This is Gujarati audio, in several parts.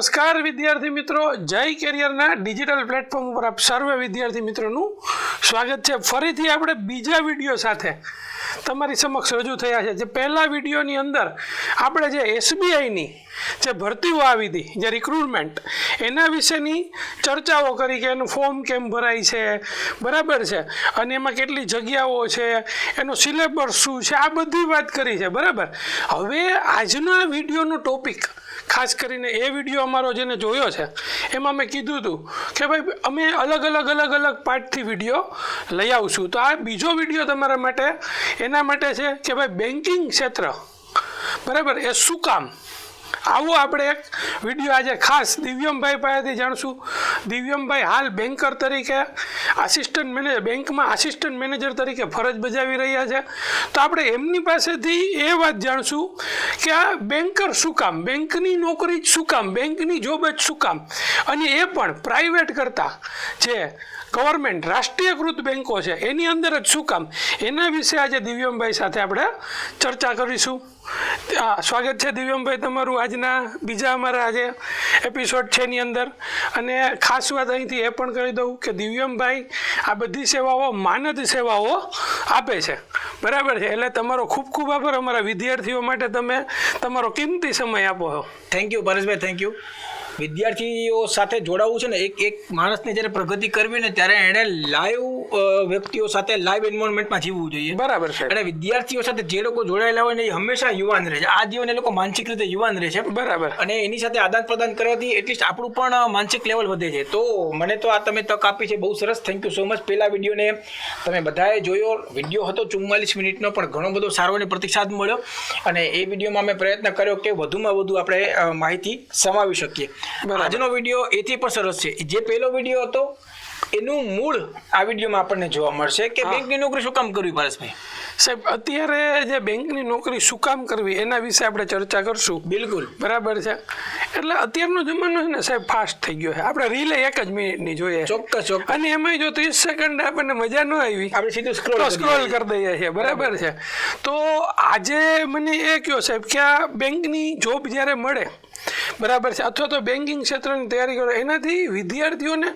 નમસ્કાર વિદ્યાર્થી મિત્રો, જય કેરિયરના ડિજિટલ પ્લેટફોર્મ ઉપર આપ સર્વે વિદ્યાર્થી મિત્રોનું સ્વાગત છે. ફરીથી આપણે બીજા વિડીયો સાથે તમારી સમક્ષ રજૂ થયા છે. જે પહેલા વિડીયોની અંદર આપણે જે એસબીઆઈની જે ભરતીઓ આવી હતી, જે રિક્રુટમેન્ટ, એના વિશેની ચર્ચાઓ કરી કે એનું ફોર્મ કેમ ભરાય છે, બરાબર છે, અને એમાં કેટલી જગ્યાઓ છે, એનો સિલેબસ શું છે, આ બધી વાત કરી છે, બરાબર. હવે આજનો આ વિડીયોનો ટોપિક ખાસ કરીને એ વિડીયો અમારો જેને જોયો છે એમાં મેં કીધું હતું કે ભાઈ અમે અલગ અલગ પાર્ટથી વિડીયો લઈ આવશું. તો આ બીજો વિડીયો તમારા માટે એના માટે છે કે ભાઈ બેન્કિંગ ક્ષેત્ર, બરાબર, એ શું કામ, આવો આપણે એક વિડીયો આજે ખાસ દિવ્યમભાઈ પાસેથી જાણશું. દિવ્યમભાઈ હાલ બેન્કર તરીકે બેંકમાં આસિસ્ટન્ટ મેનેજર તરીકે ફરજ બજાવી રહ્યા છે. તો આપણે એમની પાસેથી એ વાત જાણશું કે આ બેન્કર શું કામ, બેંકની નોકરી જ શું કામ, બેંકની જોબ જ શું કામ, અને એ પણ પ્રાઇવેટ કરતાં જે ગવર્મેન્ટ રાષ્ટ્રીયકૃત બેન્કો છે એની અંદર જ શું કામ, એના વિશે આજે દિવ્યમભાઈ સાથે આપણે ચર્ચા કરીશું. સ્વાગત છે દિવ્યમભાઈ તમારું આજના બીજા અમારા આજે એપિસોડ છે એની અંદર. અને ખાસ વાત અહીંથી એ પણ કહી દઉં કે દિવ્યમભાઈ આ બધી સેવાઓ માનદ સેવાઓ આપે છે, બરાબર છે. એટલે તમારો ખૂબ ખૂબ આભાર અમારા વિદ્યાર્થીઓ માટે તમે તમારો કિંમતી સમય આપો છો. Thank you Pareshbhai, thank you. વિદ્યાર્થીઓ સાથે જોડાવવું છે ને, એક માણસને જ્યારે પ્રગતિ કરવી ને ત્યારે એણે લાઈવ વ્યક્તિઓ સાથે લાઈવ એન્વાયરમેન્ટમાં જીવવું જોઈએ, બરાબર છે. અને વિદ્યાર્થીઓ સાથે જે લોકો જોડાયેલા હોય ને એ હંમેશા યુવાન રહે છે. આ જીવન એ લોકો માનસિક રીતે યુવાન રહે છે, બરાબર, અને એની સાથે આદાન પ્રદાન કરવાથી એટલીસ્ટ આપણું પણ માનસિક લેવલ વધે છે. તો મને તો આ તમે તક આપી છે, બહુ સરસ, થેન્ક યુ સો મચ. પહેલા વિડીયોને તમે બધાએ જોયો, વિડીયો હતો 44 મિનિટનો, પણ ઘણો બધો સારો અને પ્રતિસાદ મળ્યો, અને એ વિડીયોમાં અમે પ્રયત્ન કર્યો કે વધુમાં વધુ આપણે માહિતી સમાવી શકીએ. આજનો વિડીયો એથી પણ સરસ છે. જે પહેલો વિડીયો હતો એનું મૂળ આ વિડીયોમાં આપણને જોવા મળશે કે બેંકની નોકરી શું કામ કરવી. પરેશભાઈ સાહેબ, અત્યારે જે બેંકની નોકરી શું કામ કરવી એના વિશે આપણે ચર્ચા કરશું. બિલકુલ, બરાબર છે. એટલે અત્યારનો જમાનો છે ને સાહેબ, ફાસ્ટ થઈ ગયો છે. આપણે રીલે 1 જ મિનિટની જોઈએ, ચોક્કસ, અને એમાં જો 30 સેકન્ડ આપણને મજા ન આવી, આપણે સીધું સ્ક્રોલ કરી દઈએ છીએ, બરાબર છે. તો આજે મને એ કહો સાહેબ કે આ બેંકની જોબ જ્યારે મળે, બરાબર છે, અથવા તો બેન્કિંગ ક્ષેત્રની તૈયારી કરો, એનાથી વિદ્યાર્થીઓને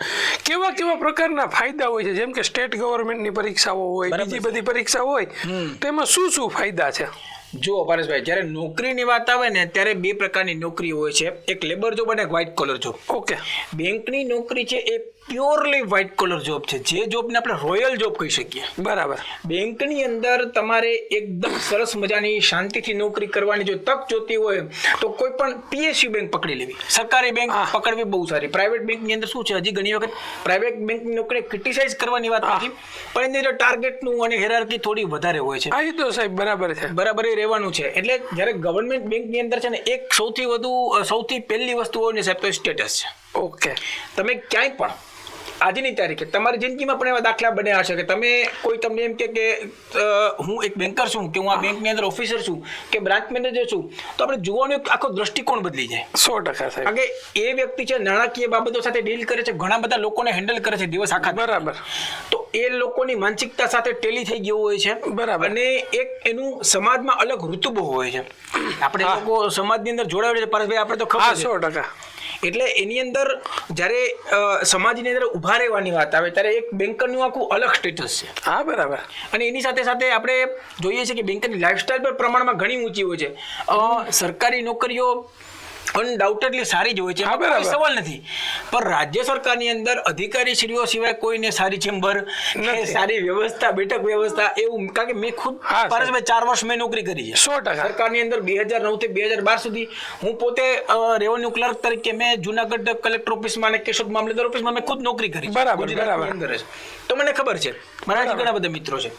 કેવા કેવા પ્રકારના ફાયદા હોય છે? જેમ કે સ્ટેટ ગવર્મેન્ટની પરીક્ષાઓ હોય, બીજી બધી પરીક્ષા હોય, તો એમાં શું શું ફાયદા છે? જો પરેશભાઈ, જ્યારે નોકરીની વાત આવે ને ત્યારે 2 પ્રકારની નોકરી હોય છે, એક લેબર જોબ અને વ્હાઇટ કોલર જોબ. ઓકે. બેંકની નોકરી છે એ પ્યોરલી વ્હાઇટ કોલર જોબ છે, જે જોબને આપણે રોયલ જોબ કહી શકીએ, બરાબર. બેંકની અંદર તમારે એકદમ સરસ મજાની શાંતિથી નોકરી કરવાની જો તક જોતી હોય તો કોઈ પણ PSU બેંક પકડી લેવી, સરકારી બેંક પકડવી બહુ સારી. પ્રાઇવેટ બેંકની અંદર શું છે, હજી ઘણી વખત પ્રાઇવેટ બેંકની નોકરી ક્રિટિસાઇઝ કરવાની વાત નથી, પણ એની અંદર ટાર્ગેટનું અને હેરાર્કી થોડી વધારે હોય છે. આ તો સાહેબ બરાબર છે, બરાબર એ રહેવાનું છે. એટલે જ્યારે ગવર્મેન્ટ બેંકની અંદર છે ને, એક સૌથી પહેલી વસ્તુ હોય ને સાહેબ, તો સ્ટેટસ છે. ઓકે. તમે ક્યાંય પણ આજની તારીખે તમારી જિંદગીમાં પણ એવા દાખલા બન્યા હશે કે તમને એમ કે હું એક બેન્કર છું, કે હું આ બેંકની અંદર ઓફિસર છું, કે બ્રાન્ચ મેનેજર છું, તો આપણે જોવાનો આખો દ્રષ્ટિકોણ બદલી જાય. 100% સાહેબ. કારણ કે એ વ્યક્તિ છે નાણાકીય બાબતો સાથે ડીલ કરે છે, ઘણા બધા લોકોને હેન્ડલ કરે છે દિવસ આખા, બરાબર. તો એ લોકોની માનસિકતા સાથે ટેલી થઈ ગયું હોય છે, બરાબર. અને એક એનું સમાજમાં અલગ ઋતુબો હોય છે. આપણે લોકો સમાજની અંદર જોડાયેલા છે પરેશભાઈ, આપણે તો ખબર છે. 100%. એટલે એની અંદર જ્યારે સમાજની અંદર ઉભા રહેવાની વાત આવે ત્યારે એક બેન્કરનું આખું અલગ સ્ટેટસ છે. હા, બરાબર. અને એની સાથે સાથે આપણે જોઈએ છીએ કે બેન્કરની લાઈફસ્ટાઈલ પણ પ્રમાણમાં ઘણી ઊંચી હોય છે. સરકારી નોકરીઓ અનડાઉટેડલી સારી જ હોય છે, કોઈ સવાલ નથી, પણ રાજ્ય સરકારની અંદર અધિકારીશ્રીઓ સિવાય કોઈને સારી ચેમ્બર, સારી વ્યવસ્થા, બેઠક વ્યવસ્થા એવું, કારણ કે મેં ખુદ પરેશભાઈ 4 વર્ષ મેં નોકરી કરી છે 100% સરકારની અંદર. 2009 થી 2012 સુધી હું પોતે રેવન્યુ ક્લર્ક તરીકે મેં જુનાગઢ કલેક્ટર ઓફિસમાં અને કેશોદ મામલતદાર ઓફિસમાં મેં ખુદ નોકરી કરી. બરાબર. તો મને ખબર છે, મારા ઘણા બધા મિત્રો છે.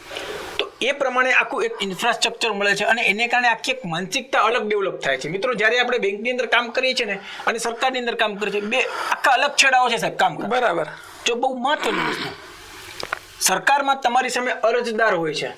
તો એ પ્રમાણે આખું એક ઇન્ફ્રાસ્ટ્રક્ચર મળે છે, અને એને કારણે આખી એક માનસિકતા અલગ ડેવલપ થાય છે. મિત્રો, જ્યારે આપણે બેંકની અંદર કામ કરીએ છીએ ને અને સરકારની અંદર કામ કરીએ છીએ, 2 આખા અલગ છેડાઓ છે સાહેબ કામ કરવા. બરાબર. જો બહુ મહત્વની વસ્તુ, સરકારમાં તમારી સામે અરજદાર હોય છે,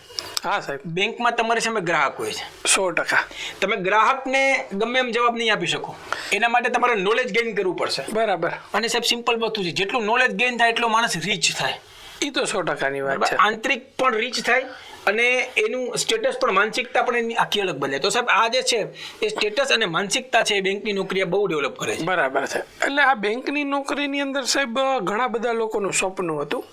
હા સાહેબ, બેંકમાં તમારી સામે ગ્રાહક હોય છે. 100%. તમે ગ્રાહકને ગમે એમ જવાબ નહીં આપી શકો, એના માટે તમારે નોલેજ ગેઇન કરવું પડશે. બરાબર. અને સાહેબ સિમ્પલ વસ્તુ છે, જેટલું નોલેજ ગેઇન થાય એટલો માણસ રીચ થાય. એ તો 100%ની વાત છે. આંતરિક પણ રીચ થાય અને એનું સ્ટેટસ પણ માનસિકતા પણ એની આખી અલગ બદલે. તો સાહેબ આ જે છે એ સ્ટેટસ અને માનસિકતા છે એ બેંકની નોકરી બહુ ડેવલપ કરે છે. બરાબર છે. એટલે આ બેંકની નોકરીની અંદર સાહેબ ઘણા બધા લોકોનું સપનું હતું,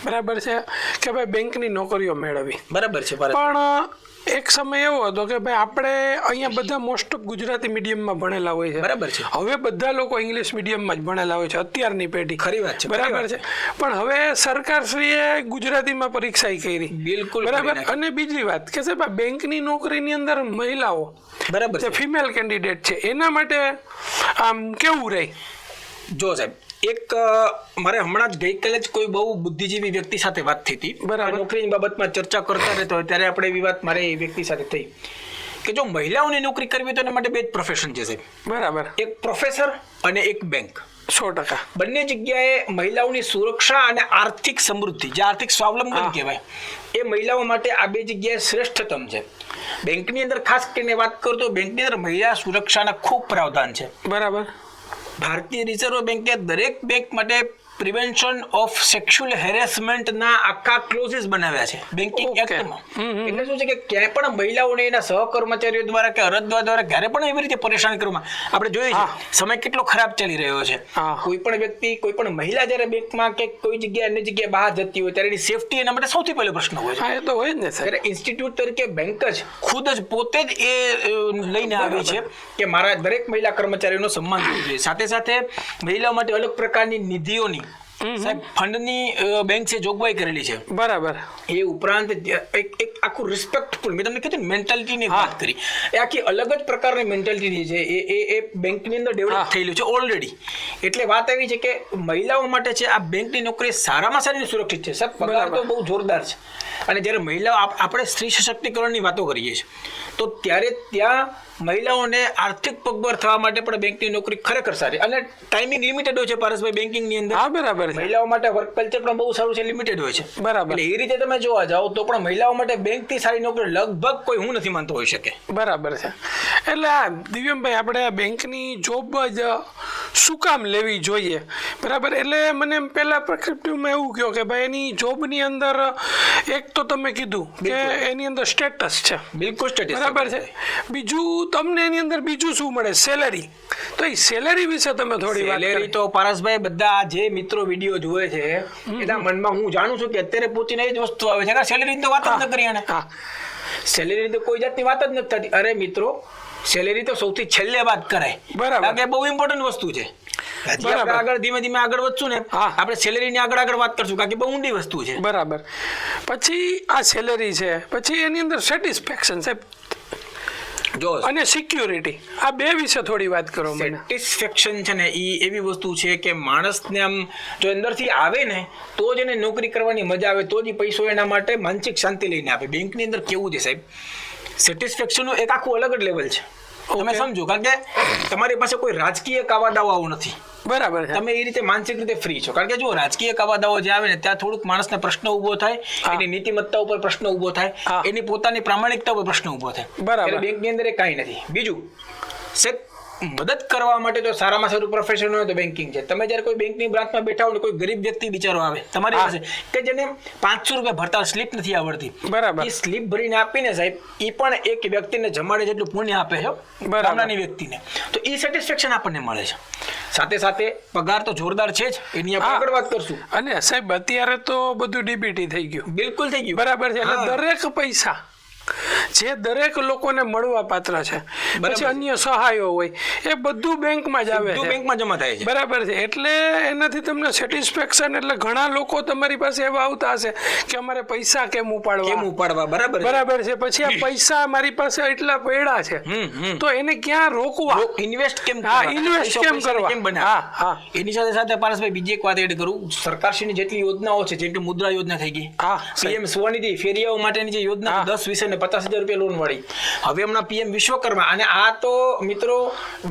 બરાબર છે, કે ભાઈ બેંકની નોકરીઓ મેળવવી. બરાબર છે. પણ એક સમય એવો હતો કે ભાઈ આપણે અહીંયા બધા મોસ્ટ ઓફ ગુજરાતી મીડિયમમાં ભણેલા હોય છે. બરાબર છે. હવે બધા લોકો ઇંગ્લિશ મીડિયમમાં જ ભણેલા હોય છે અત્યારની પેઢી. ખરી વાત છે. બરાબર છે. પણ હવે સરકારશ્રીએ ગુજરાતીમાં પરીક્ષા કરી. બિલકુલ. બરાબર. અને બીજી વાત કે સાહેબ આ બેંકની નોકરીની અંદર મહિલાઓ, બરાબર જે ફિમેલ કેન્ડિડેટ છે, એના માટે આમ કેવું રહે? જો સાહેબ, એક મારે હમણાં જ ગઈકાલે જ કોઈ બહુ બુદ્ધિજીવી વ્યક્તિ સાથે વાત થઈ હતી. બરાબર. નોકરીની બાબતમાં ચર્ચા કરતા રહેતો હોય ત્યારે આપણે એવી વાત મારે એ વ્યક્તિ સાથે થઈ કે જો મહિલાઓની નોકરી કરવી તો એના માટે બે જ પ્રોફેશન છે સાહેબ. બરાબર. એક પ્રોફેસર અને એક બેંક. 100%. બંને જગ્યાએ મહિલાઓની સુરક્ષા અને આર્થિક સમૃદ્ધિ, જે આર્થિક સ્વાવલંબન કહેવાય, એ મહિલાઓ માટે આ બે જગ્યાએ શ્રેષ્ઠતમ છે. બેંકની અંદર ખાસ કરીને વાત કરું તો બેંકની અંદર મહિલા સુરક્ષાના ખૂબ પ્રાવધાન છે. બરાબર. ભારતીય રિઝર્વ બેંકે દરેક બેંક માટે પ્રિવેન્શન ઓફ સેક્સ્યુઅલ હેરેસમેન્ટના આખા ક્લોઝિસ બનાવ્યા છે બેન્કિંગ એક્ટમાં. એટલે શું છે કે ક્યાંય પણ મહિલાઓને એના સહકર્મચારીઓ દ્વારા કે અરજદાર દ્વારા ક્યારે પણ એવી રીતે પરેશાન કરવામાં આપણે જોઈએ છે સમય કેટલો ખરાબ ચાલી રહ્યો છે. કોઈ પણ વ્યક્તિ, કોઈ પણ મહિલા જ્યારે બેંકમાં કે કોઈ જગ્યાએ અન્ય જગ્યાએ બહાર જતી હોય ત્યારે એની સેફટી એના માટે સૌથી પહેલો પ્રશ્ન હોય છે. એ તો હોય ને સર. ત્યારે ઇન્સ્ટિટ્યૂટ તરીકે બેંક જ ખુદ જ પોતે જ એ લઈને આવી છે કે મારા દરેક મહિલા કર્મચારીઓનો સન્માન થવું જોઈએ. સાથે સાથે મહિલાઓ માટે અલગ પ્રકારની નિધિઓની સાહેબ ફંડની બેંક છે જોગવાઈ કરેલી છે. બરાબર. એ ઉપરાંત એક આખું રિસ્પેક્ટફુલ, મેં તમને કીધું મેન્ટાલિટીની વાત કરી, એ આખી અલગ જ પ્રકારની મેન્ટાલિટી છે એ બેંકની અંદર ડેવલપ થયેલું છે ઓલરેડી. એટલે વાત એવી છે કે મહિલાઓ માટે છે આ બેંકની નોકરી સારામાં સારી સુરક્ષિત છે. સાહેબ પગાર તો બહુ જોરદાર છે. અને જ્યારે મહિલાઓ, આપણે સ્ત્રી સશક્તિકરણની વાતો કરીએ છીએ તો ત્યારે ત્યાં મહિલાઓને આર્થિક પગભર થવા માટે પણ બેંકની નોકરી ખરેખર સારી. અને ટાઈમિંગ લિમિટેડ હોય છે પારસભાઈ બેંકિંગની અંદર. હા, બરાબર. મહિલાઓ માટે વર્ક કલ્ચર પણ બહુ સારું છે, લિમિટેડ હોય છે. બરાબર. એટલે એ રીતે તમે જોવા જાઓ તો પણ મહિલાઓ માટે બેંકથી સારી નોકરી લગભગ કોઈ હું નથી માનતો હોઈ શકે. બરાબર છે. એટલે આ દિવ્યમભાઈ, આપણે આ બેંકની જોબ જ શું કામ લેવી જોઈએ? બરાબર. એટલે મને પહેલા પ્રિસ્ક્રિપ્ટિવમાં એવું કહો કે ભાઈ એની જોબની અંદર એક તો તમે કીધું કે એની અંદર સ્ટેટસ છે. બિલકુલ સ્ટેટસ. બરાબર છે. બીજું તમને એની અંદર બીજું શું મળે? સેલેરી. તો એ સેલેરી વિશે તમે થોડી વાત કરી. સેલેરી તો પારસભાઈ બધા જે મિત્રો વિડીયો જોવે છે એના મનમાં હું જાણું છું કે અત્યારે પહોંચીને એ જ વસ્તુ આવે છે કે સેલેરીની તો વાત જ ન કરી આને. સેલેરીની તો કોઈ જાતની વાત જ નથી થતી. અરે મિત્રો, સેલેરી તો સૌથી છેલ્લે વાત કરાય. બરાબર. કારણ કે બહુ ઇમ્પોર્ટન્ટ વસ્તુ છે. આગળ ધીમે ધીમે આગળ વધશું ને આપણે સેલેરીની આગળ વાત કરશું કારણ કે બહુ ઊંડી વસ્તુ છે. બરાબર. પછી આ સેલેરી છે, પછી એની અંદર સેટિસ્ફેક્શન છે જો અને સિક્યુરિટી, આ બે વિશે થોડી વાત કરો. સેટિસ્ફેક્શન છે ને એ એવી વસ્તુ છે કે માણસને આમ જો અંદરથી આવે ને તો જ એને નોકરી કરવાની મજા આવે, તો જ પૈસો એના માટે માનસિક શાંતિ લઈને આપે. બેંકની અંદર કેવું છે સાહેબ, સેટિસ્ફેક્શનનું એક આખું અલગ જ લેવલ છે. તમે સમજો, કારણ કે તમારી પાસે કોઈ રાજકીય કાવા દાવાઓ નથી. બરાબર છે. તમે એ રીતે માનસિક રીતે ફ્રી છો. કારણ કે જો રાજકીય કાવાદાઓ જે આવે ને ત્યાં થોડુંક માણસને પ્રશ્ન ઉભો થાય, એની નીતિમત્તા ઉપર પ્રશ્ન ઉભો થાય, એની પોતાની પ્રામાણિકતા ઉપર પ્રશ્ન ઉભો થાય. બરાબર. બેંકની અંદર એ કાંઈ નથી. બીજું સાહેબ, મદદ કરવા માટે તો સારામાં સારું પ્રોફેશન હોય તો બેન્કિંગ છે. તમે જ્યારે કોઈ બેંકની બ્રાન્ચમાં બેઠા હો ને કોઈ ગરીબ વ્યક્તિ બિચારો આવે તમારી પાસે કે જેને 500 રૂપિયા ભરતા સ્લીપ નથી આવડતી, બરાબર, એ સ્લીપ ભરીને આપીને સાહેબ એ પણ એક વ્યક્તિને જમાડે જેટલું પુણ્ય આપે છે ગામડાની વ્યક્તિને. તો એ સેટિસ્ફેક્શન આપણને મળે છે. સાથે સાથે પગાર તો જોરદાર છે જ, એની આપણે આગળ વાત કરશું. અને સાહેબ અત્યારે તો બધું ડીબીટી થઈ ગયું. બિલકુલ થઈ ગયું. બરાબર છે. એટલે દરેક પૈસા જે દરેક લોકોને મળવા પાત્ર છે, પછી અન્ય સહાયો હોય, એ બધું બેંકમાં જ આવે છે, બેંકમાં જમા થાય છે. બરાબર છે. એટલે એનાથી તમને સેટિસ્ફેક્શન, એટલે ઘણા લોકો તમારી પાસે એવા આવતા હશે કે અમારે પૈસા કેમ ઉપાડવા. બરાબર છે. પછી આ પૈસા મારી પાસે એટલા પડ્યા છે તો એને ક્યાં રોકવા, ઇન્વેસ્ટ કેમ કરવા. એની સાથે સાથે પારસભાઈ બીજી એક વાત એડ કરું, સરકારશ્રીની જેટલી યોજનાઓ છે, જેમ કે મુદ્રા યોજના થઈ ગઈ, પીએમ સ્વનિધિ ફેરિયાઓ માટેની જે યોજના 10, 20 અને 50,000 રૂપિયા લોન વાળી, હવે હમણાં પીએમ વિશ્વકર્મા, અને આ તો મિત્રો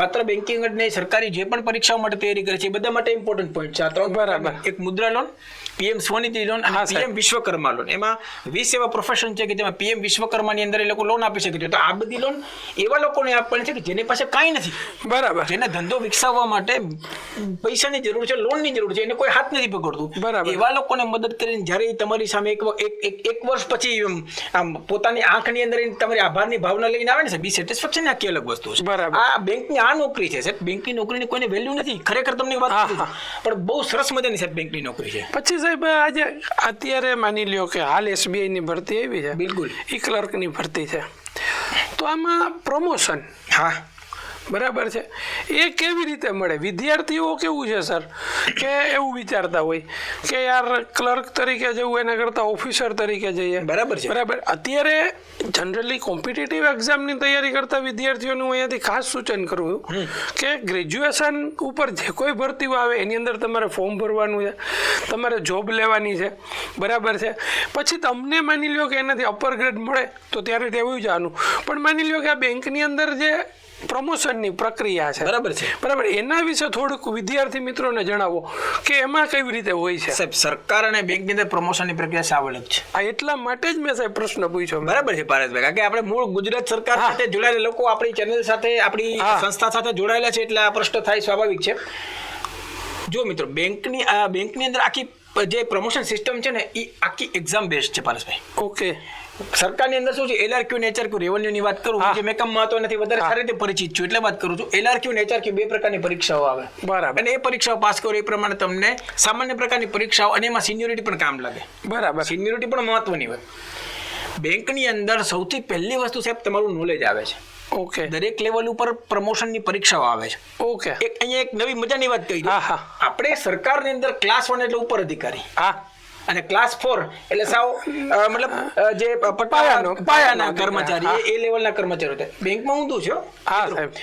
માત્ર બેન્કિંગ જ નહીં, સરકારી જે પણ પરીક્ષાઓ માટે તૈયારી કરે છે એ બધા માટે ઇમ્પોર્ટન્ટ પોઈન્ટ છે આ ત્રણ. બરાબર. એક મુદ્રા લોન, પીએમ સ્વનિધિ લોન અને પીએમ વિશ્વકર્મા લોન. એમાં 20 એવા પ્રોફેશન છે કે જેમાં પીએમ વિશ્વકર્માની અંદર એ લોકો લોન આપી શકે છે. તો આ બધી લોન એવા લોકોને આપવાની છે કે જેની પાસે કાંઈ નથી, બરાબર, જેને ધંધો વિકસાવવા માટે પૈસાની જરૂર છે, લોનની જરૂર છે, એને કોઈ હાથ નથી પકડતું, બરાબર. એવા લોકોને મદદ કરીને જ્યારે તમારી સામે એક વર્ષ પછી આમ પોતાની આંખની અંદર તમારી આભારની ભાવના લઈને આવે ને સાહેબ, સેટિસ્ફેક્શન આખી અલગ વસ્તુ છે. બરાબર. આ બેંકની આ નોકરી છે સાહેબ, બેંકની નોકરીની કોઈને વેલ્યુ નથી, ખરેખર તમને વાત કરું છું. પણ બહુ સરસ મજાની સાહેબ બેંકની નોકરી છે. પછી સાહેબ આજે અત્યારે માની લ્યો કે હાલ SBI ની ભરતી આવી છે, બિલકુલ ઈ ક્લર્કની ભરતી છે, તો આમાં પ્રમોશન, હા બરાબર છે, એ કેવી રીતે મળે? વિદ્યાર્થીઓ કેવું છે સર કે એવું વિચારતા હોય કે યાર ક્લર્ક તરીકે જવું એના કરતાં ઓફિસર તરીકે જઈએ, બરાબર છે, બરાબર. અત્યારે જનરલી કોમ્પિટિટિવ એક્ઝામની તૈયારી કરતા વિદ્યાર્થીઓને હું અહીંયાથી ખાસ સૂચન કરું કે ગ્રેજ્યુએશન ઉપર જે કોઈ ભરતીઓ આવે એની અંદર તમારે ફોર્મ ભરવાનું છે, તમારે જોબ લેવાની છે, બરાબર છે. પછી તમને માની લ્યો કે એનાથી અપર ગ્રેડ મળે તો ત્યારે તેવું જવાનું, પણ માની લ્યો કે આ બેંકની અંદર જે પ્રમોશનની પ્રક્રિયા છે, બરાબર છે, બરાબર, એના વિશે થોડુંક વિદ્યાર્થી મિત્રોને જણાવો કે એમાં કેવી રીતે હોય છે. સાહેબ સરકાર અને બેંકની અંદર પ્રમોશનની પ્રક્રિયા સાવ અલગ છે. આ એટલા માટે જ મેં સાહેબ પ્રશ્ન પૂછ્યો. બરાબર છે પારસભાઈ, કારણ કે આપણે મૂળ ગુજરાત સરકાર સાથે જોડાયેલા લોકો આપણી ચેનલ સાથે આપણી સંસ્થા સાથે જોડાયેલા છે એટલે આ પ્રશ્ન થાય સ્વાભાવિક છે. જો મિત્રો બેંકની અંદર આખી જે પ્રમોશન સિસ્ટમ છે ને એ આખી એક્ઝામ બેઝડ છે પારસભાઈ. ઓકે. સરકારની અંદર શું છે LRQ ને HRQ રેવન્યુની વાત કરું, જે મેં કમ મહત્વ નથી, વધારે સારી રીતે પરિચિત છું એટલે વાત કરું છું. LRQ ને HRQ બે પ્રકારની પરીક્ષાઓ આવે, બરાબર, અને એ પરીક્ષાઓ પાસ કરો એ પ્રમાણે તમને સામાન્ય પ્રકારની પરીક્ષાઓ અને એમાં સિનિયોરિટી પણ કામ લાગે, બરાબર, સિનિયોરિટી પણ મહત્વની હોય. બેંકની અંદર સૌથી પહેલી વસ્તુ સાહેબ તમારું નોલેજ આવે છે. ઓકે. દરેક લેવલ ઉપર પ્રમોશનની પરીક્ષાઓ આવે છે. ઓકે. અહીંયા એક નવી મજાની વાત કહી દઉં. આપણે સરકારની અંદર ક્લાસ 1 એટલે ઉપર અધિકારી, અને ક્લાસ 4 એટલે સાવ મતલબ જે પાયાના કર્મચારી, એ લેવલના કર્મચારીઓ થાય. બેંકમાં ઊંધું છે. હા સાહેબ,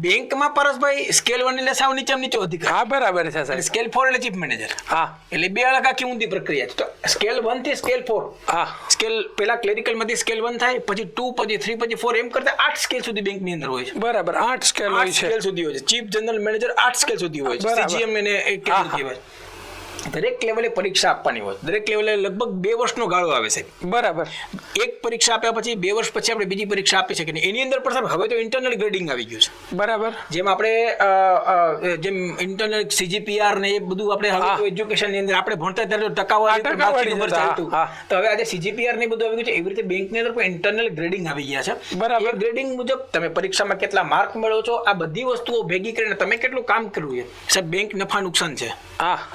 બેંકમાં પરસભાઈ સ્કેલ 1 એટલે સાવ નીચો અધિકારી. હા બરાબર છે સાહેબ. સ્કેલ 4 એટલે ચીફ મેનેજર. હા, એટલે બે અલગ આખી ઊંધી પ્રક્રિયા છે. તો સ્કેલ 1 થી સ્કેલ 4, હા, સ્કેલ પેલા ક્લેરિકલ માંથી સ્કેલ 1 થાય, પછી 2, પછી 3, પછી 4, એમ કરતા 8 સ્કેલ સુધી બેંકની અંદર હોય છે. બરાબર, 8 સ્કેલ હોય છે. સ્કેલ સુધી હોય છે. ચીફ જનરલ મેનેજર 8 સ્કેલ સુધી હોય છે. CGM એને કહેવાય. દરેક લેવલે પરીક્ષા આપવાની હોય, દરેક લેવલે લગભગ 2 વર્ષનો ગાળો આવે છે. બરાબર. એક પરીક્ષા આપ્યા પછી 2 વર્ષ પછી આપણે બીજી પરીક્ષા આપી શકીએ. એની અંદર પણ સાહેબ હવે તો ઇન્ટરનલ ગ્રેડિંગ આવી ગયું છે. બરાબર. જેમ આપણે જેમ ઇન્ટરનલ CGPR ને એ બધું આપણે હવે તો એજ્યુકેશનની અંદર આપણે ભણતા ત્યારે ટકાવારી ઉપર ચાલતું, તો હવે આજે CGPR ને બધું આવી ગયું છે. એવી રીતે બેંકની અંદર પણ ઇન્ટરનલ ગ્રેડિંગ આવી ગયા છે. બરાબર. એ ગ્રેડિંગ મુજબ તમે પરીક્ષામાં કેટલા માર્ક મેળવો છો, આ બધી વસ્તુઓ ભેગી કરીને તમે કેટલું કામ કર્યું છે. સાહેબ બેંક નફા નુકસાન છે,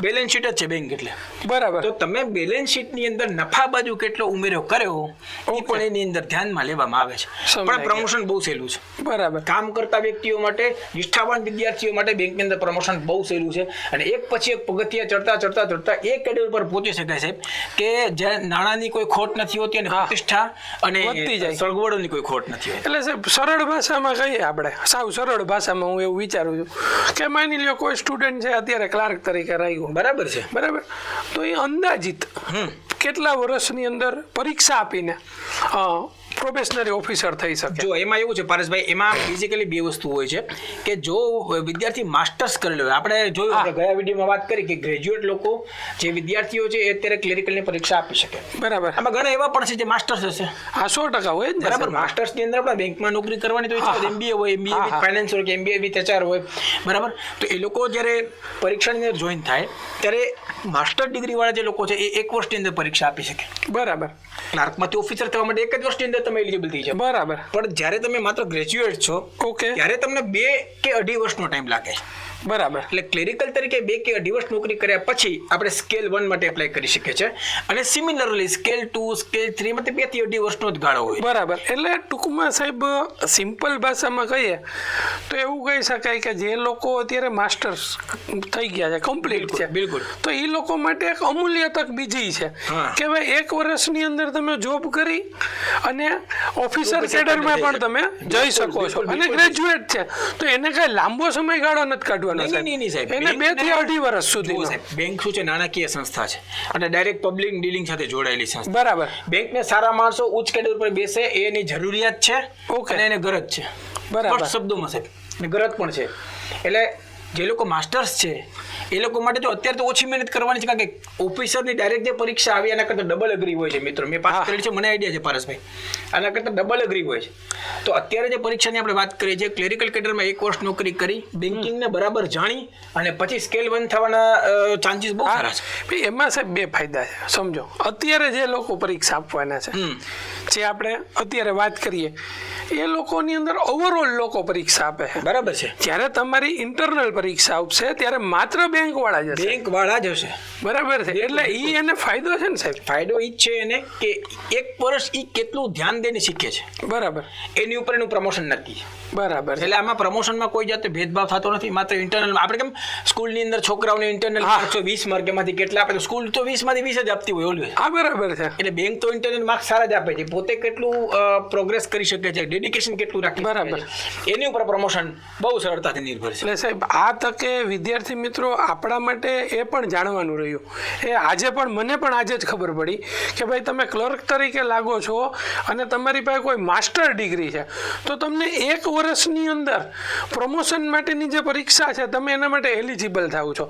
બેલેન્સ શીટ છે બેંક એટલે. બરાબર. તો તમે બેલેન્સ શીટ ની અંદર નફા બાજુ કેટલો ઉમેરો કર્યો એ પણ એની અંદર ધ્યાનમાં લેવામાં આવે છે. પણ પ્રમોશન બહુ સહેલું છે. બરાબર. કામ કરતા વ્યક્તિઓ માટે, નિષ્ઠાવાન વિદ્યાર્થીઓ માટે બેંકની અંદર પ્રમોશન બહુ સહેલું છે. અને એક પછી એક પગથિયા ચડતા એ કેડર પર પહોંચી શકાય સાહેબ કે જ્યાં નાણાંની કોઈ ખોટ નથી હોતી અને પ્રતિષ્ઠા અને સગવડોની કોઈ ખોટ નથી હોતી. એટલે સાહેબ સરળ ભાષામાં કહીએ આપણે, સાવ સરળ ભાષામાં હું એવું વિચારું છું કે માની લ્યો કોઈ સ્ટુડન્ટ છે અત્યારે ક્લાર્ક તરીકે રહ્યું, બરાબર છે, બરાબર, તો એ અંદાજિત કેટલા વર્ષની અંદર પરીક્ષા આપીને પ્રોબેશનરી ઓફિસર થઈ શકે? જો એમાં એવું છે પારસભાઈ, એમાં બેઝિકલી 2 વસ્તુ હોય છે કે જો વિદ્યાર્થી માસ્ટર્સ કરેલો હોય, આપણે જોયું આપણે ગયા વિડીયોમાં વાત કરી કે ગ્રેજ્યુએટ લોકો જે વિદ્યાર્થીઓ છે એ અત્યારે ક્લેરિકલની પરીક્ષા આપી શકે. બરાબર. આમાં ઘણા એવા પણ છે જે માસ્ટર્સ હશે. હા, 100% હોય જ. બરાબર. માસ્ટર્સની અંદર આપણે બેંકમાં નોકરી કરવાની તો ઈચ્છા હોય, MBA હોય, MBA વિથ ફાઇનાન્સ હોય કે MBA વિથ HR હોય, બરાબર. તો એ લોકો જ્યારે પરીક્ષાની અંદર જોઈન થાય ત્યારે માસ્ટર ડિગ્રી વાળા જે લોકો છે એ 1 વર્ષની અંદર પરીક્ષા આપી શકે. બરાબર. ક્લાર્કમાંથી ઓફિસર થવા માટે 1 જ વર્ષની અંદર તમે એલિજિબલ થઈ જાવ. બરાબર. પણ જ્યારે તમે માત્ર ગ્રેજ્યુએટ છો, ઓકે, ત્યારે તમને 2 કે 2.5 વર્ષનો ટાઈમ લાગે. બરાબર. એટલે ક્લેરિકલ તરીકે 2 કે 2.5 વર્ષ નોકરી કર્યા પછી આપણે સ્કેલ 1 માટે એપ્લાય કરી શકીએ છીએ. અને સિમિલરલી સ્કેલ 2, સ્કેલ 3 માટે 2 થી 2.5 વર્ષનો જ ગાળો હોય. બરાબર. એટલે ટૂંકમાં સાહેબ સિમ્પલ ભાષામાં કહીએ તો એવું કહી શકાય કે જે લોકો અત્યારે માસ્ટર્સ થઈ ગયા છે, કમ્પ્લીટ છે, બિલકુલ, તો એ લોકો માટે એક અમૂલ્ય તક બીજી છે કે ભાઈ 1 વર્ષની અંદર તમે જોબ કરી અને ઓફિસર કેડરમાં પણ તમે જઈ શકો છો. અને ગ્રેજ્યુએટ છે તો એને કઈ લાંબો સમયગાળો નથી કાઢવાનો. નહીં સાહેબ, એને 2 થી 2.5 વર્ષ સુધી. બેંક શું છે, નાણાકીય સંસ્થા છે અને ડાયરેક્ટ પબ્લિક ડીલિંગ સાથે જોડાયેલી સંસ્થા. બરાબર. બેંકને સારા માણસો ઉચ્ચ કેડર પર બેસે એની જરૂરિયાત છે અને એને ગરજ છે. બરાબર. શબ્દોમાં સાહેબ ગરજ પણ છે. એટલે જે લોકો માસ્ટર્સ છે એ લોકો માટે તો અત્યારે તો ઓછી મહેનત કરવાની છે, કારણ કે ઓફિસરની ડાયરેક્ટ જે પરીક્ષા આવી એના કરતાં ડબલ અઘરી હોય છે મિત્રો. મેં પાસ કરેલી છે, મને આઈડિયા છે પારસભાઈ, આના કરતાં ડબલ અઘરી હોય છે. તો અત્યારે જે પરીક્ષાની આપણે વાત કરીએ છીએ, ક્લેરિકલ કેડરમાં 1 વર્ષ નોકરી કરી બેન્કિંગને બરાબર જાણી અને પછી સ્કેલ 1 થવાના ચાન્સીસ બહુ સારા છે. એમાં સાહેબ 2 ફાયદા છે. સમજો અત્યારે જે લોકો પરીક્ષા આપવાના છે, જે આપણે અત્યારે વાત કરીએ, એ લોકોની અંદર ઓવરઓલ લોકો પરીક્ષા આપે છે, બરાબર છે. જ્યારે તમારી ઇન્ટરનલ પરીક્ષા આવશે ત્યારે માત્ર બેંક વાળા જશે. બેંક વાળા જ હશે, બરાબર છે. એટલે ઈ એને ફાયદો છે ને સાહેબ. ફાયદો ઈ જ છે એને કે 1 વર્ષ ઈ કેટલું ધ્યાન દઈને શીખે છે, બરાબર, એની ઉપર એનું પ્રમોશન નક્કી છે. બરાબર. એટલે આમાં પ્રમોશનમાં કોઈ જાતે ભેદભાવ થતો નથી. માત્ર ઇન્ટરનલ, આપણે કેમ સ્કૂલની અંદર છોકરાઓને ઇન્ટરનલ 20 માર્ક એમાંથી કેટલા આપે, તો સ્કૂલ તો 20 માંથી 20 જ આપતી હોય ઓલવેઝ. હા, બરાબર છે. એટલે બેંક તો ઇન્ટરનલ માર્ક્સ સારા જ આપે છે. પોતે કેટલું પ્રોગ્રેસ કરી શકે છે, ડેડિકેશન કેટલું રાખી બરાબર, એની ઉપર પ્રમોશન બહુ સરળતાથી નિર્ભર છે. એટલે સાહેબ આ તકે વિદ્યાર્થી મિત્રો આપણા માટે એ પણ જાણવાનું રહ્યું. એ આજે પણ મને પણ આજે જ ખબર પડી કે ભાઈ તમે ક્લર્ક તરીકે લાગો છો અને તમારી પાસે કોઈ માસ્ટર ડિગ્રી છે, તો તમને 1 વર્ષની અંદર પ્રમોશન માટેની જે પરીક્ષા છે તમે એના માટે એલિજિબલ થાવ છો.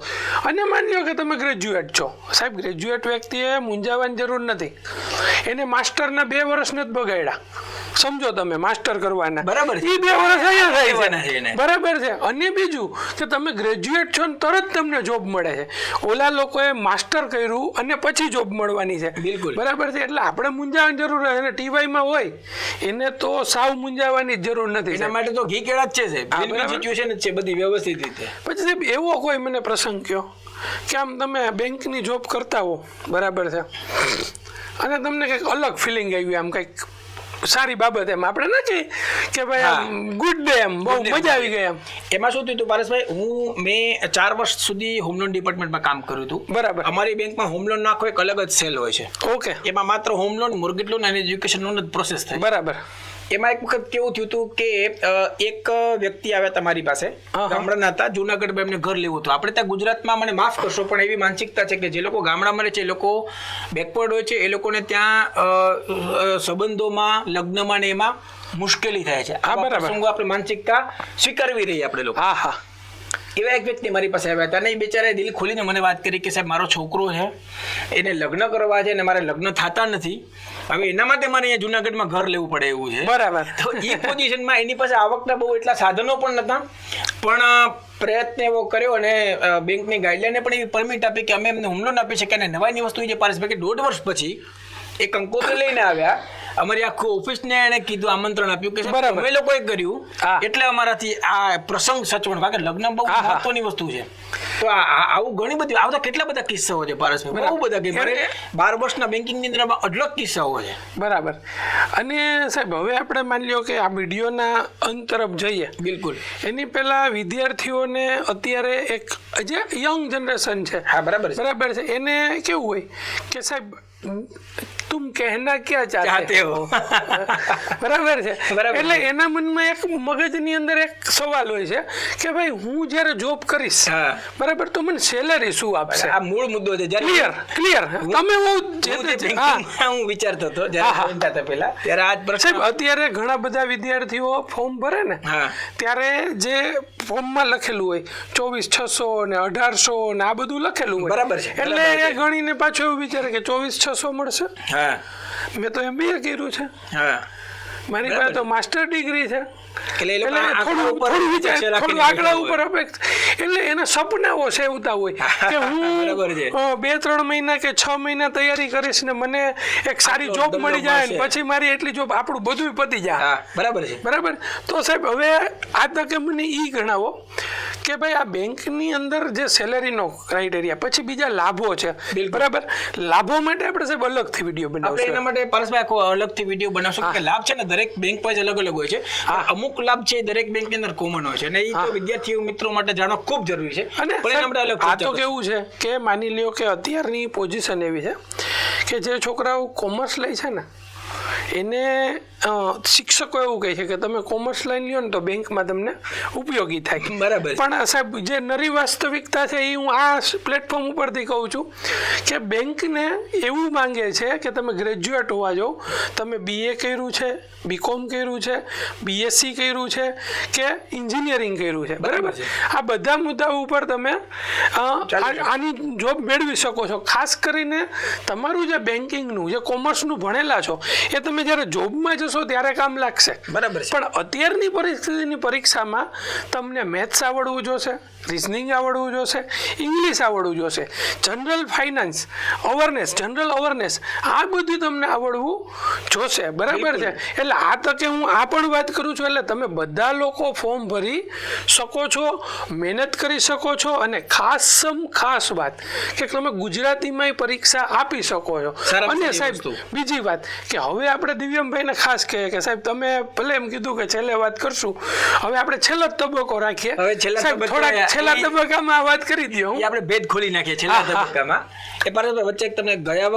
અને માની લો કે તમે ગ્રેજ્યુએટ છો. સાહેબ ગ્રેજ્યુએટ વ્યક્તિએ મૂંઝાવાની જરૂર નથી. એને માસ્ટરના 2 વર્ષ નથી બગાડ્યા. સમજો તમે માસ્ટર કરવાના, બરાબર છે, એ 2 વર્ષ અહીંયા થાય છે એને. બરાબર છે. અને બીજું કે તમે ગ્રેજ્યુએટ છો ને તરત તમને જોબ મળે છે. ઓલા લોકોએ માસ્ટર કર્યું અને પછી જોબ મળવાની છે. બિલકુલ બરાબર છે. એટલે આપણે મૂંઝાવાની જરૂર નથી. અને ટીવાયમાં હોય એને તો સાવ મૂંઝાવાની જરૂર નથી. એના માટે તો ઘી કેળા જ છે સાહેબ, સિચ્યુએશન જ છે બધી વ્યવસ્થિત રીતે. પછી સાહેબ એવો કોઈ મને પ્રસંગ કયો કે આમ તમે બેંકની જોબ કરતા હો, બરાબર છે, અને તમને કંઈક અલગ ફિલિંગ આવી, આમ કંઈક સારી બાબત, એમ આપણે નથી કે ભાઈ આમ ગુડ ડે, એમ બહુ મજા આવી ગઈ. એમ એમાં શું થયું હતું પારસભાઈ, મેં 4 વર્ષ સુધી હોમ લોન ડિપાર્ટમેન્ટમાં કામ કર્યું હતું. બરાબર. અમારી બેંકમાં હોમ લોન નાખો એક અલગ જ સેલ હોય છે. ઓકે. એમાં માત્ર હોમ લોન, મોર્ગેજ લોન અને એજ્યુકેશન લોન જ પ્રોસેસ થાય. બરાબર. એમાં એક વખત કેવું થયું હતું કે એક વ્યક્તિ આવ્યા તમારી પાસે, ગામડાના હતા, જુનાગઢમાં એમને ઘર લેવું હતું. આપણે ત્યાં ગુજરાતમાં, મને માફ કરશો પણ એવી માનસિકતા છે કે જે લોકો ગામડામાં રહે છે એ લોકો બેકવર્ડ હોય છે, એ લોકોને ત્યાં સંબંધોમાં, લગ્નમાં ને એમાં મુશ્કેલી થાય છે. આ પ્રસંગો આપણે માનસિકતા સ્વીકારવી રહી આપણે લોકો. હા હા. એવા એક વ્યક્તિ મારી પાસે આવ્યા હતા અને એ બિચારાએ દિલ ખોલીને મને વાત કરી કે સાહેબ મારો છોકરો છે, એને લગ્ન કરવા છે અને મારે લગ્ન થતા નથી, હવે એના માટે મારે અહીંયા જુનાગઢમાં ઘર લેવું પડે એવું છે. બરાબર. તો એ પોઝિશનમાં એની પાસે આવકના બહુ એટલા સાધનો પણ નહોતા, પણ પ્રયત્ન એવો કર્યો અને બેંકની ગાઈડલાઈને પણ એવી પરમિટ આપી કે અમે એમને હોમ લોન આપી શકીએ. અને નવાઈની વસ્તુ એ છે પારસભાઈ કે 1.5 વર્ષ પછી એ કંકોત્રી લઈને આવ્યા, અમારી આખું ઓફિસને એને કીધું, આમંત્રણ આપ્યું કે અમે લોકોએ કર્યું એટલે અમારાથી આ પ્રસંગ સચવણ, કારણ કે લગ્ન બહુ મહત્વની વસ્તુ છે. તો આવું ઘણી બધી, આવતા કેટલા બધા કિસ્સાઓ છે પારસભાઈ, બહુ બધા, કે મારે 12 વર્ષના બેન્કિંગની અંદર અઢળક કિસ્સાઓ છે. બરાબર. અને સાહેબ હવે આપણે માની લો કે આ વિડીયોના અંત તરફ જઈએ. બિલકુલ. એની પહેલા વિદ્યાર્થીઓને અત્યારે એક જે યંગ જનરેશન છે, હા બરાબર બરાબર છે, એને કેવું હોય કે સાહેબ તુમ કહેના ક્યાં ચાહતે હો, બરાબર છે. એટલે એના મનમાં એક મગજની અંદર એક સવાલ હોય છે કે ભાઈ હું જ્યારે જોબ કરીશ, બરાબર, તો મને સેલરી શું આપશે. આ મૂળ મુદ્દો છે. ક્લિયર. તમે હું વિચારતો હતો જ્યારે પહેલા, ત્યારે આજ સાહેબ અત્યારે ઘણા બધા વિદ્યાર્થીઓ ફોર્મ ભરે ને, ત્યારે જે ફોર્મમાં લખેલું હોય 24,600 ને 1800 ને આ બધું લખેલું હોય, બરાબર છે, એટલે એ ગણીને પાછું એવું વિચારે કે 24,600 મળશે. મેં તો MBA કર્યું છે, મારી પાસે તો માસ્ટર ડિગ્રી છે, થોડું આંકડા ઉપર અપેક્ષા, એટલે એના સપનાઓ સેવતા હોય કે હું 2-3 મહિના કે 6 મહિના તૈયારી કરીશ ને મને એક સારી જોબ મળી જાય ને પછી મારી એટલી જોબ, આપણું બધું પતી જાય. બરાબર છે. બરાબર. તો સાહેબ હવે આ તકે મને એ ગણાવો કે ભાઈ આ બેંકની અંદર જે સેલેરીનો ક્રાઇટેરિયા, પછી બીજા લાભો છે, બરાબર, લાભો માટે આપણે સાહેબ અલગથી વિડીયો બનાવશું. એના માટે પારસભાઈ આખો અલગથી વિડીયો બનાવશું કે લાભ છે ને દરેક બેંક વાઇઝ અલગ અલગ હોય છે. અમુક લાભ છે દરેક બેંકની અંદર કોમન હોય છે અને એ તો વિદ્યાર્થીઓ મિત્રો માટે જાણવા ખૂબ જરૂરી છે. અને આ તો કેવું છે કે માની લ્યો કે અત્યારની પોઝિશન એવી છે કે જે છોકરાઓ કોમર્સ લે છે ને એને શિક્ષકો એવું કહે છે કે તમે કોમર્સ લાઈન લ્યો ને તો બેંકમાં તમને ઉપયોગી થાય. બરાબર. પણ સાહેબ જે નરી વાસ્તવિકતા છે એ હું આ પ્લેટફોર્મ ઉપરથી કહું છું કે બેંકને એવું માંગે છે કે તમે ગ્રેજ્યુએટ હોવા જાઓ, તમે BA કર્યું છે, BCom કર્યું છે, BSc કર્યું છે કે એન્જિનિયરિંગ કર્યું છે. બરાબર. આ બધા મુદ્દાઓ ઉપર તમે આની જોબ મેળવી શકો છો. ખાસ કરીને તમારું જે બેન્કિંગનું જે કોમર્સનું ભણેલા છો એ તમે જ્યારે જોબમાં જશો ત્યારે કામ લાગશે. બરાબર. પણ અત્યારની પરિસ્થિતિની પરીક્ષામાં તમને મેથ્સ આવડવું જોશે, રિઝનિંગ આવડવું જોશે, ઇંગ્લિશ આવડવું જોશે, જનરલ ફાઇનાન્સ જનરલ અવેરનેસ આ બધું તમને આવડવું જોશે. બરાબર છે. એટલે આ તકે હું આ પણ વાત કરું છું. એટલે તમે બધા લોકો ફોર્મ ભરી શકો છો, મહેનત કરી શકો છો, અને ખાસ વાત કે તમે ગુજરાતીમાં પરીક્ષા આપી શકો છો. અને સાહેબ બીજી વાત કે હવે આપણે દિવ્યમભાઈને ખાસ કહીએ કે સાહેબ તમે ભલે એમ કીધું કે છેલ્લે વાત કરશું, હવે આપણે છેલ્લો તબક્કો રાખીએ. થોડાક છેલ્લા તબક્કામાં આ વાત કરી દો. આપણે ભેદ ખોલી નાખીએ છેલ્લા તબક્કામાં. એ પારસભાઈ વચ્ચે તમને ગયા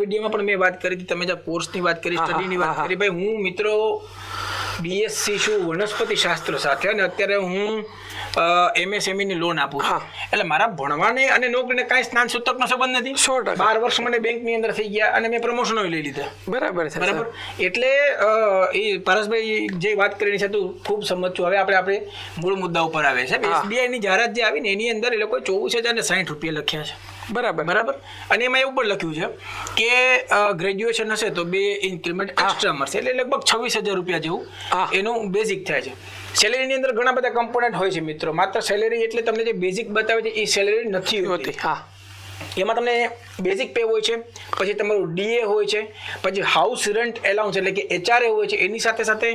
વિડીયોમાં પણ મેં વાત કરી હતી, તમે જે કોર્સની વાત કરી, સ્ટડીની વાત કરી. ભાઈ હું મિત્રો BSc છું વનસ્પતિ શાસ્ત્ર સાથે, અને અત્યારે હું MSME ની લોન આપું છું. એટલે મારા ભણવાને અને નોકરીને કાંઈ સ્નાન સૂતકનો સંબંધ નથી. 100% 12 વર્ષ મને બેંકની અંદર થઈ ગયા અને મેં પ્રમોશનો લઈ લીધા. બરાબર છે. બરાબર. એટલે એ પારસભાઈ જે વાત કરીને છે તું ખૂબ સમજ છું. હવે આપણે મૂળ મુદ્દા ઉપર આવે છે. SBI ની જાહેરાત જે આવી ને એની અંદર એ લોકોએ 24,060 રૂપિયા લખ્યા છે. બરાબર. અને એમાં એવું પણ લખ્યું છે કે ગ્રેજ્યુએશન હશે તો 2 ઇન્ક્રીમેન્ટ એક્સ્ટ્રા મળશે, એટલે લગભગ 26,000 રૂપિયા જેવું એનું બેઝિક થાય છે. સેલેરીની અંદર ઘણા બધા કમ્પોનન્ટ હોય છે મિત્રો. માત્ર સેલેરી એટલે તમને જે બેઝિક બતાવે છે એ સેલેરી નથી હોતી. એમાં તમને બેઝિક પે હોય છે, પછી તમારું DA હોય છે, પછી હાઉસ રેન્ટ એલાઉન્સ એટલે કે HRA હોય છે. એની સાથે સાથે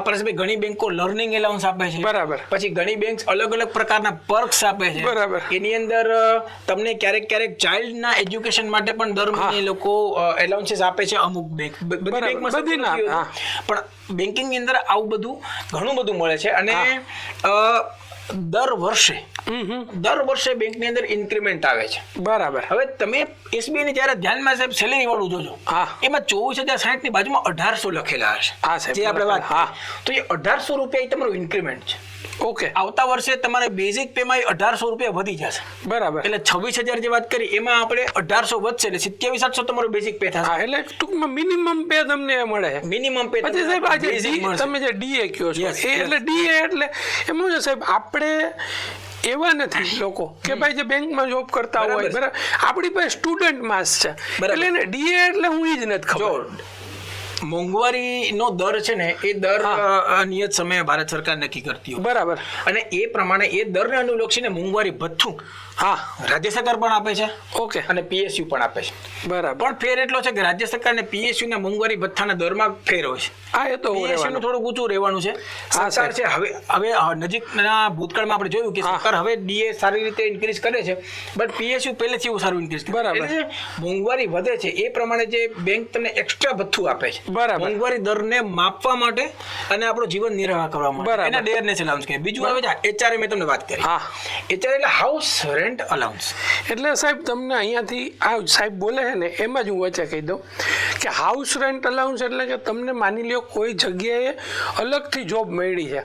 પરેશભાઈ ઘણી બેંકો લર્નિંગ એલાઉન્સ આપે છે. બરાબર. પછી ઘણી બેંક અલગ અલગ પ્રકારના પર્ક્સ આપે છે. બરાબર. એની અંદર તમને ક્યારેક ચાઇલ્ડના એજ્યુકેશન માટે પણ દર મહિને લોકો એલાઉન્સીસ આપે છે. અમુક બેંક બધી બેંકમાં પણ બેન્કિંગની અંદર આવું બધું ઘણું બધું મળે છે. અને દર વર્ષે બેંકની અંદર ઇન્ક્રીમેન્ટ આવે છે. બરાબર. હવે તમે SBI ની જયારે ધ્યાનમાં સાહેબ સેલેરી વાળું જોજો, એમાં 24,060 ની બાજુમાં 1,800 લખેલા હશે. જે આપણે વાત તો એ 1,800 રૂપિયા તમારું ઇન્ક્રીમેન્ટ છે. ઓકે. આવતા વર્ષે તમારે બેઝિક પે માં 1,800 રૂપિયા વધી જશે. બરાબર. એટલે 26,000 જે વાત કરી એમાં આપણે 1,800 વધશે એટલે 27,800 તમારું બેઝિક પે થશે. એટલે ટૂંકમાં મિનિમમ પે તમને મળે. Minimum pay. પછી સાહેબ આજે તમે જે DA કહો છો એટલે DA એટલે એમ છે સાહેબ આપણે એવા નથી લોકો કે ભાઈ જે બેંકમાં જોબ કરતા હોય. બરાબર. આપણી પાસે સ્ટુડન્ટ માસ છે એટલે એને DA એટલે હું એ જ નથી ખબર. મોંઘવારીનો દર છે ને એ દર નિયત સમયે ભારત સરકાર નક્કી કરતી હોય. બરાબર. અને એ પ્રમાણે એ દરને અનુલક્ષીને મોંઘવારી ભથ્થું રાજ્ય સરકાર પણ આપે છે. ઓકે. અને PSU પણ આપે છે. બરાબર. પણ ફેર એટલો છે કે રાજ્ય સરકાર ને PSU ના મોંઘવારી ભથ્થાના દરમાં ફેર હોય છે. એ તો PSU નું થોડું ઊંચું રહેવાનું છે. સરકાર છે હવે નજીકના ભૂતકાળમાં આપણે જોયું કે સરકાર હવે DA સારી રીતે ઇન્ક્રીઝ કરે છે, બટ PSU પહેલેથી એવું સારું ઇન્ક્રીઝ કરે. બરાબર. મોંઘવારી વધે છે એ પ્રમાણે જે બેંક તમને એક્સ્ટ્રા ભથ્થું આપે છે. બરાબર. મોંઘવારી દરને માપવા માટે અને આપણું જીવન નિર્વાહ કરવા માટે એના ડેરનેસ એલાઉન્સ કહે. બીજું આવે છે HRA. મેં તમને વાત કરી. HRA એટલે હાઉસ રેન્ટ અલાઉન્સ. એટલે સાહેબ તમને અહીંયાથી આ સાહેબ બોલે છે ને એમાં જ હું વચ્ચે કહી દઉં કે હાઉસ રેન્ટ અલાઉન્સ એટલે કે તમને માની લ્યો કોઈ જગ્યાએ અલગથી જોબ મળી છે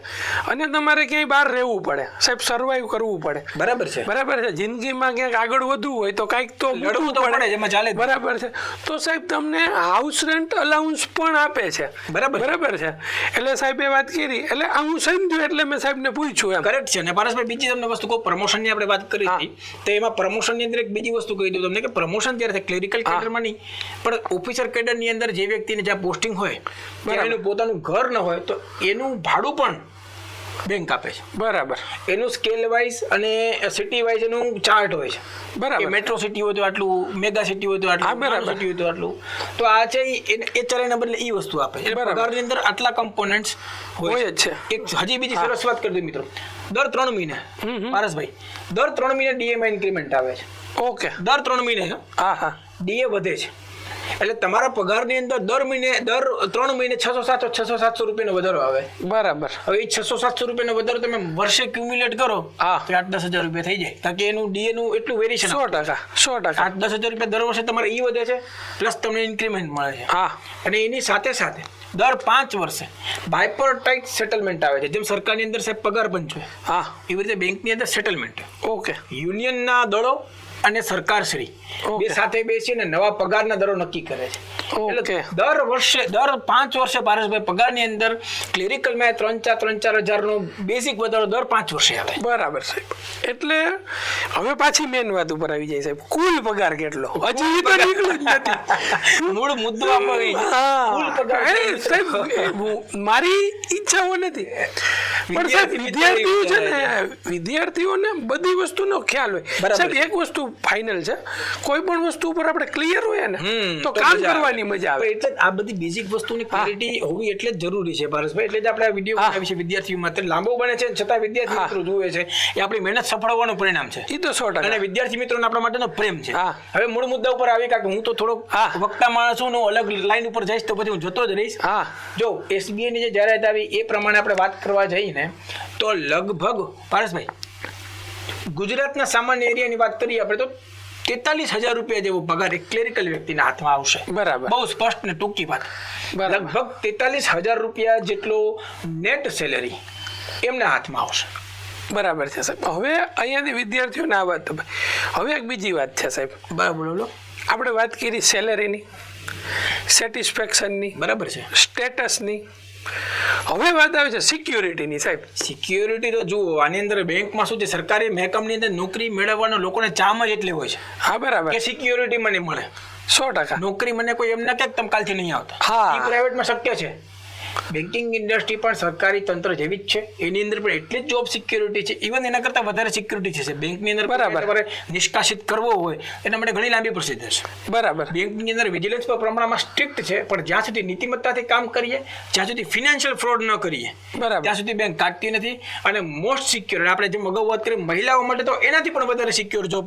અને તમારે ક્યાંય બહાર રહેવું પડે સાહેબ, સર્વાઈવ કરવું પડે. બરાબર છે. જિંદગીમાં ક્યાંક આગળ વધવું હોય તો કાંઈક તો લડવું તો પડે, એમાં ચાલે. બરાબર છે. તો સાહેબ તમને હાઉસ રેન્ટ અલાઉન્સ પણ આપે છે. બરાબર છે. એટલે સાહેબે વાત કરી એટલે આ હું સમજ્યું એટલે મેં સાહેબને પૂછ્યું એમ. કરેક્ટ છે. અને પારસભાઈ બીજી તમને વસ્તુ કહું, પ્રમોશનની આપણે વાત કરી હતી તો એમાં પ્રમોશનની અંદર એક બીજી વસ્તુ કહી દઉં તમને કે પ્રમોશન જ્યારે થાય ક્લેરિકલ કેડરમાં નહીં પણ ઓફિસર કેડરની અંદર જે વ્યક્તિને જ્યાં પોસ્ટિંગ હોય એનું પોતાનું ઘર ન હોય તો એનું ભાડું પણ બેંક આપે છે. બરાબર. એનું સ્કેલ વાઇઝ અને સિટી વાઇઝ એનું ચાર્ટ હોય છે. બરાબર. મેટ્રો સિટી હોય તો આટલું, મેગા સિટી હોય તો આટલું, બરાબર સિટી હોય તો આટલું. તો આ છે એ ચલાના બદલે એ વસ્તુ આપે છે. પગારની અંદર આટલા કમ્પોનન્ટ્સ હોય છે. એક હજી બીજી સરસ વાત કરી દઉં મિત્રો, દર 3 મહિને પારસભાઈ દર 3 મહિને DA માં ઇન્ક્રીમેન્ટ આવે છે. ઓકે. દર 3 મહિને DA વધે છે. એટલે તમારા પગારની અંદર દર 3 મહિને 600-700 રૂપિયાનો વધારો આવે. બરાબર. હવે એ 600-700 રૂપિયાનો વધારો તમે વર્ષે ક્યુમ્યુલેટ કરો હા. તો 8-10 હજાર રૂપિયા થઈ જાય. કારણ કે એનું ડીએ નું એટલું વેરિએશન 100%. 8-10 હજાર રૂપિયા દર વર્ષે તમારે ઈ વધે છે, પ્લસ તમને ઇન્ક્રીમેન્ટ મળે છે. હા. અને એની સાથે સાથે દર 5 વર્ષે બાયપરટાઇટ સેટલમેન્ટ આવે છે. જેમ સરકારની અંદર સાહેબ પગાર પંચ હોય, હા, એવી રીતે બેંકની અંદર સેટલમેન્ટ. ઓકે. યુનિયનના દળો અને સરકારશ્રી બે સાથે બેસીને નવા પગારના દરો નક્કી કરે છે. એટલે દર 5 વર્ષે પારસભાઈ પગારની અંદર ક્લેરિકલમાં 3-4 હજારનો બેઝિક વધારો દર 5 વર્ષે આવે. બરાબર સાહેબ. એટલે હવે પાછી મેન વાત ઉપર આવી જાય સાહેબ, કુલ પગાર કેટલો? હજી તો નીકળ્યું જ નથી. મૂળ મુદ્દો કુલ પગાર સાહેબ મારી ઈચ્છાઓ નથી, પણ સાહેબ વિદ્યાર્થીઓ છે ને, વિદ્યાર્થીઓને બધી વસ્તુનો ખ્યાલ હોય. સાહેબ એક વસ્તુ ફાઇનલ છે, કોઈ પણ વસ્તુ ઉપર આપણે ક્લિયર હોય ને તો કામ કરવાની મજા આવે. એટલે આ બધી બેઝિક વસ્તુની ક્લેરિટી હોવી એટલે જ જરૂરી છે પારસભાઈ. એટલે જ આપણે આ વિડીયો બનાવી છે વિદ્યાર્થીઓ માટે. લાંબો બને છે છતાં વિદ્યાર્થી મિત્રો જુએ છે, એ આપણી મહેનત સફળ હોવાનું પરિણામ છે. એ તો 100%. અને વિદ્યાર્થી મિત્રોને આપણા માટેનો પ્રેમ છે. હા. હવે મૂળ મુદ્દા ઉપર આવી, કારણ કે હું તો થોડો વક્તા માણસ છું, હું અલગ લાઈન ઉપર જઈશ તો પછી હું જતો જ રહીશ. હા. જો SBI ની જે જાહેરાત આવી એ પ્રમાણે આપણે વાત કરવા જઈને તો લગભગ પારસભાઈ ગુજરાતના સામાન્ય એરિયાની વાત કરીએ આપણે તો 43,000 રૂપિયા જેવો પગાર એક ક્લેરિકલ વ્યક્તિના હાથમાં આવશે. બરાબર. બહુ સ્પષ્ટ ને ટૂંકી વાત. લગભગ 43,000 રૂપિયા જેટલો નેટ સેલેરી એમના હાથમાં આવશે. બરાબર છે સાહેબ. હવે અહીંયાથી વિદ્યાર્થીઓને આ વાત, હવે એક બીજી વાત છે સાહેબ. બરાબર. બોલો. આપણે વાત કરી સેલેરીની, સેટિસ્ફેક્શનની, બરાબર છે, સ્ટેટસની. હવે વાત આવે છે સિક્યોરિટીની સાહેબ. સિક્યોરિટી તો જુઓ, આની અંદર બેંકમાં શું છે, સરકારી મહેકમની અંદર નોકરી મેળવવાનો લોકોને ચામ જ એટલી હોય છે. હા, બરાબર. કે સિક્યોરિટી મને મળે. 100%. નોકરી મને કોઈ એમ ના કે તમે કાલથી નહીં આવતા. હા. એ પ્રાઇવેટમાં શક્ય છે. બેન્કિંગ ઇન્ડસ્ટ્રી પણ સરકારી તંત્ર જેવી જ છે. એની અંદર પણ એટલી જ જોબ સિક્યોરિટી છે, ઇવન એના કરતાં વધારે સિક્યોરિટી છે. બેંકની અંદર તમારે નિષ્કાસિત કરવો હોય એના માટે ઘણી લાંબી પ્રોસિજર છે. બરાબર. બેંકની અંદર વિજિલન્સ પર પ્રમાણમાં સ્ટ્રિક્ટ છે, પણ જ્યાં સુધી નીતિમત્તાથી કામ કરીએ, જ્યાં સુધી ફિનાન્શિયલ ફ્રોડ ન કરીએ, ત્યાં સુધી બેંક કાઢતી નથી. અને મોસ્ટ સિક્યોર, આપણે જેમ અગાઉ વાત કરી મહિલાઓ માટે તો એનાથી પણ વધારે સિક્યોર જોબ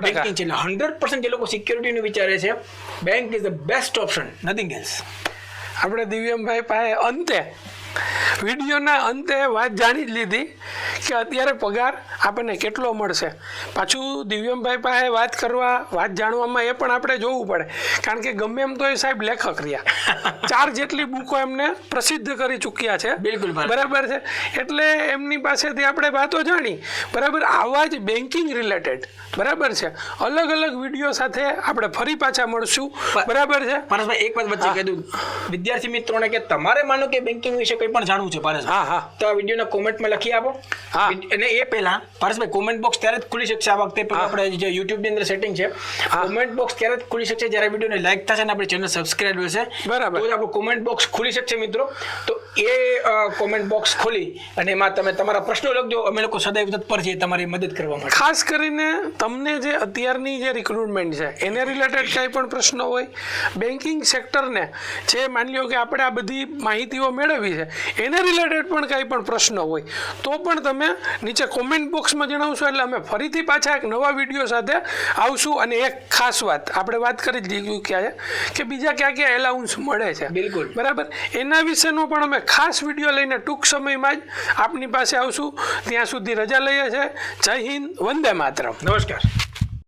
બેન્કિંગ છે. એટલે 100% જે લોકો સિક્યોરિટીનું વિચારે છે, bank is the best option, nothing else. આપણે દિવ્યમભાઈ પાસે અંતે વિડીયોના અંતે વાત જાણી જ લીધી કે અત્યારે પગાર આપણને કેટલો મળશે. પાછું દિવ્યમભાઈ પાસે વાત કરવા, વાત જાણવામાં એ પણ આપણે જોવું પડે, કારણ કે ગમે એમ તો એ સાહેબ લેખક રહ્યા, 4 જેટલી બુકો એમને પ્રસિદ્ધ કરી ચૂક્યા છે. બિલકુલ બરાબર છે. એટલે એમની પાસેથી આપણે વાતો જાણી. બરાબર. આવા જ બેન્કિંગ રિલેટેડ, બરાબર છે, અલગ અલગ વિડીયો સાથે આપણે ફરી પાછા મળશું. બરાબર છે. પારસભાઈ એક વાત વચ્ચે કહી દઉં વિદ્યાર્થી મિત્રોને કે તમારે માનો કે બેન્કિંગ વિશે કંઈ પણ જાણવું છે પારસભાઈ, હા, તો આ વિડીયોના કોમેન્ટમાં લખી આપો. અને એ પહેલા પારસભાઈ કોમેન્ટ બોક્સ ત્યારે જ ખુલી શકશે. આ વખતે પણ આપણે જે યુટ્યુબની અંદર સેટિંગ છે, કોમેન્ટ બોક્સ ત્યારે જ ખુલી શકશે જ્યારે વિડીયોને લાઈક થશે અને આપણી ચેનલ સબસ્ક્રાઇબ હશે. બરાબર. તો જ આપણું કોમેન્ટ બોક્સ ખુલી શકશે મિત્રો. તો એ કોમેન્ટ બોક્સ ખોલી અને એમાં તમે તમારા પ્રશ્નો લખજો. અમે લોકો સદૈવ તત્પર છીએ તમારી મદદ કરવા માટે. ખાસ કરીને તમને જે અત્યારની જે રિક્રુટમેન્ટ છે એને રિલેટેડ કાંઈ પણ પ્રશ્નો હોય, બેન્કિંગ સેક્ટરને જે માની લો કે આપણે આ બધી માહિતીઓ મેળવી છે એને રિલેટેડ પણ કાંઈ પણ પ્રશ્નો હોય તો પણ તમે નીચે કોમેન્ટ બોક્સમાં જણાવશો, એટલે અમે ફરીથી પાછા એક નવા વિડીયો સાથે આવશું. અને એક ખાસ વાત આપણે વાત કરી જ લીધી ક્યાં છે કે બીજા ક્યાં ક્યાં એલાઉન્સ મળે છે. બિલકુલ. બરાબર. એના વિશેનો પણ અમે ખાસ વિડીયો લઈને ટૂંક સમયમાં જ આપની પાસે આવશું. ત્યાં સુધી રજા લઈએ છીએ. જય હિન્દ, વંદે માતરમ. નમસ્કાર.